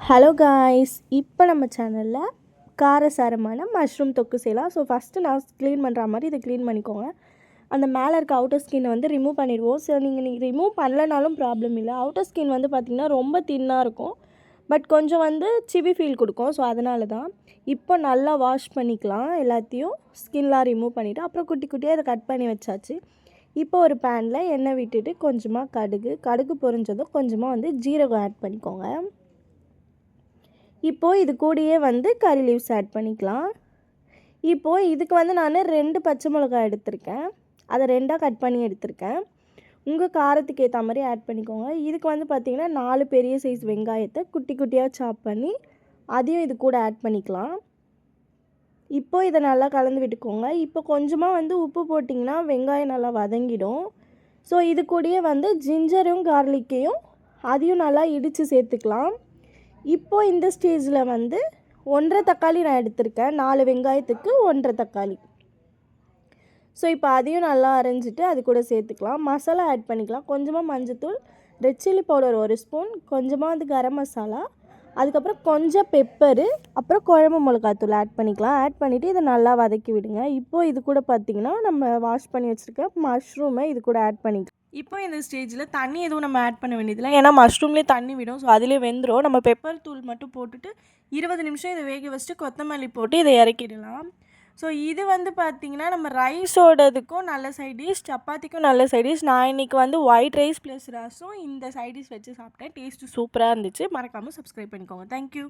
Hello guys, இப்போ நம்ம சேனலில் காரசாரமான மஷ்ரூம் தொக்கு செய்யலாம். ஸோ ஃபஸ்ட்டு நான் க்ளீன் பண்ணுற மாதிரி இதை க்ளீன் பண்ணிக்கோங்க. அந்த மேலே இருக்க அவுட்டர் ஸ்கின்னை வந்து ரிமூவ் பண்ணிடுவோம். ஸோ நீங்கள் ரிமூவ் பண்ணலனாலும் ப்ராப்ளம் இல்லை. அவுட்டர் ஸ்கின் வந்து பார்த்திங்கன்னா ரொம்ப தின்னாக இருக்கும், பட் கொஞ்சம் வந்து சிவி ஃபீல் கொடுக்கும். ஸோ அதனால தான் இப்போ நல்லா வாஷ் பண்ணிக்கலாம். எல்லாத்தையும் ஸ்கின்லாம் ரிமூவ் பண்ணிவிட்டு அப்புறம் குட்டி குட்டியாக இதை கட் பண்ணி வச்சாச்சு. இப்போ ஒரு பேனில் எண்ணெய் விட்டுட்டு கொஞ்சமாக கடுகு பொரிஞ்சதும் கொஞ்சமாக வந்து ஜீரகம் ஆட் பண்ணிக்கோங்க. இப்போது இது கூடயே வந்து கறி லீவ்ஸ் ஆட் பண்ணிக்கலாம். இப்போது இதுக்கு வந்து நான் 2 பச்சை மிளகாய் எடுத்திருக்கேன். அதை 2ஆக கட் பண்ணி எடுத்திருக்கேன். உங்கள் காரத்துக்கு ஏற்ற மாதிரி ஆட் பண்ணிக்கோங்க. இதுக்கு வந்து பார்த்திங்கன்னா 4 பெரிய சைஸ் வெங்காயத்தை குட்டி குட்டியாக சாப் பண்ணி அதையும் இது கூட ஆட் பண்ணிக்கலாம். இப்போது இதை நல்லா கலந்து விட்டுக்கோங்க. இப்போ கொஞ்சமாக வந்து உப்பு போட்டிங்கன்னா வெங்காயம் நல்லா வதங்கிடும். ஸோ இது கூடயே வந்து ஜிஞ்சரும் கார்லிக்கையும் அதையும் நல்லா இடித்து சேர்த்துக்கலாம். இப்போது இந்த ஸ்டேஜில் வந்து 1.5 தக்காளி நான் எடுத்திருக்கேன். 4 வெங்காயத்துக்கு 1.5 தக்காளி. ஸோ இப்போ அதையும் நல்லா அரைஞ்சிட்டு அது கூட சேர்த்துக்கலாம். மசாலா ஆட் பண்ணிக்கலாம். கொஞ்சமாக மஞ்சத்தூள், ரெட் சில்லி பவுடர் 1 ஸ்பூன், கொஞ்சமாக வந்து கரம் மசாலா, அதுக்கப்புறம் கொஞ்சம் பெப்பரு, அப்புறம் குழம்பு மிளகாத்தூள் ஆட் பண்ணிக்கலாம். ஆட் பண்ணிவிட்டு இதை நல்லா வதக்கி விடுங்க. இப்போது இது கூட பார்த்திங்கன்னா நம்ம வாஷ் பண்ணி வச்சுருக்க மஷ்ரூமை இது கூட ஆட் பண்ணிக்கலாம். இப்போ இந்த ஸ்டேஜில் தண்ணி எதுவும் நம்ம ஆட் பண்ண வேண்டியதில்லை, ஏன்னா மஷ்ரூம்லேயே தண்ணி விடும். ஸோ அதிலே வெந்துடும். நம்ம பெப்பர் தூள் மட்டும் போட்டுட்டு 20 நிமிஷம் இதை வேக வச்சுட்டு கொத்தமல்லி போட்டு இதை இறக்கிடலாம். ஸோ இது வந்து பார்த்திங்கன்னா நம்ம ரைஸோடதுக்கும் நல்ல சைடிஷ், சப்பாத்திக்கும் நல்ல சைடிஷ். நான் இன்றைக்கி வந்து ஒயிட் ரைஸ் ப்ளஸ் ரசம் இந்த சைடிஷ் வச்சு சாப்பிட்டேன். டேஸ்ட்டு சூப்பராக இருந்துச்சு. மறக்காமல் சப்ஸ்கிரைப் பண்ணிக்கோங்க. தேங்க்யூ.